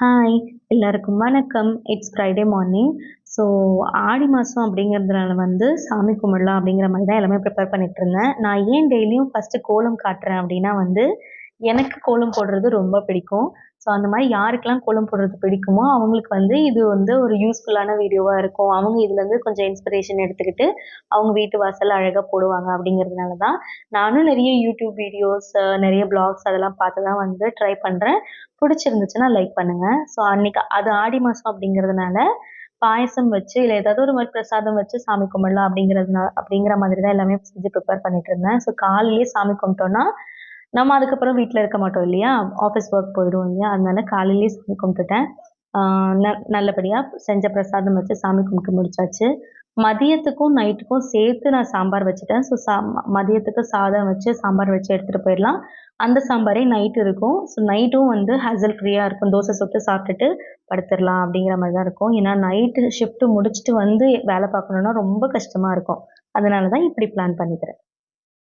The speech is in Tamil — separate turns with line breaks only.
ஹாய்! எல்லாருக்கும் வணக்கம். It's Friday morning. ஸோ ஆடி மாதம் அப்படிங்கிறதுனால சாமி கும்பிடலாம் அப்படிங்கிற மாதிரி தான் எல்லாமே ப்ரிப்பேர் பண்ணிட்டுருந்தேன். நான் ஏன் டெய்லியும் ஃபர்ஸ்ட்டு கோலம் காட்டுறேன் அப்படின்னா எனக்கு கோலம் போடுறது ரொம்ப பிடிக்கும். ஸோ அந்த மாரி யாருக்கெல்லாம் கோலம் போடுறது பிடிக்குமோ, அவங்களுக்கு இது ஒரு யூஸ்ஃபுல்லான வீடியோவா இருக்கும். அவங்க இதுலேருந்து கொஞ்சம் இன்ஸ்பிரேஷன் எடுத்துக்கிட்டு, அவங்க வீட்டு வாசல்ல அழகா போடுவாங்க அப்படிங்கிறதுனால தான், நானும் நெறைய யூடியூப் வீடியோஸ், நெறைய வ்ளாக்ஸ் அதெல்லாம் பார்த்து தான் ட்ரை பண்றேன். புடிச்சிருந்துச்சுன்னா லைக் பண்ணுங்க. ஸோ அன்னைக்கு அது ஆடி மாசம் அப்படிங்கிறதுனால, பாயசம் வச்சு, இல்ல ஏதாவது ஒரு மாரி பிரசாதம் வச்சு சாமி கும்பிடலாம் அப்படிங்கிற மாதிரி தான் எல்லாமே செஞ்சு ப்ரிப்பேர் பண்ணிட்டு இருந்தேன். ஸோ காலையிலேயே சாமி கும்பிட்டோம்னா, நம்ம அதுக்கப்புறம் வீட்ல இருக்க மாட்டோம் இல்லையா? ஆஃபீஸ் ஒர்க் போயிடுவோம் இல்லையா? அதனால காலையிலேயே சாமி கும்பிட்டுட்டேன். ஆ நல்லபடியா செஞ்ச பிரசாதம் வச்சு சாமி கும்பிட்டு முடிச்சாச்சு. மதியத்துக்கும், நைட்டுக்கும் சேர்த்து நான் சாம்பார் வச்சுட்டேன். ஸோ மதியத்துக்கு சாதம் வச்சு, சாம்பார் வச்சு எடுத்துட்டு போயிடலாம். அந்த சாம்பாரே நைட் இருக்கும். ஸோ நைட்டும் ஹேசல் ஃப்ரீயா இருக்கும். தோசை சுட்டு சாப்பிட்டுட்டு படுத்துறலாம் அப்படிங்கிற மாரி தான் இருக்கும். ஏன்னா நைட்டு ஷிஃப்ட் முடிச்சுட்டு வேலை பார்க்கணும்னா ரொம்ப கஷ்டமா இருக்கும். அதனால தான் இப்படி பிளான் பண்ணிக்கிறேன்.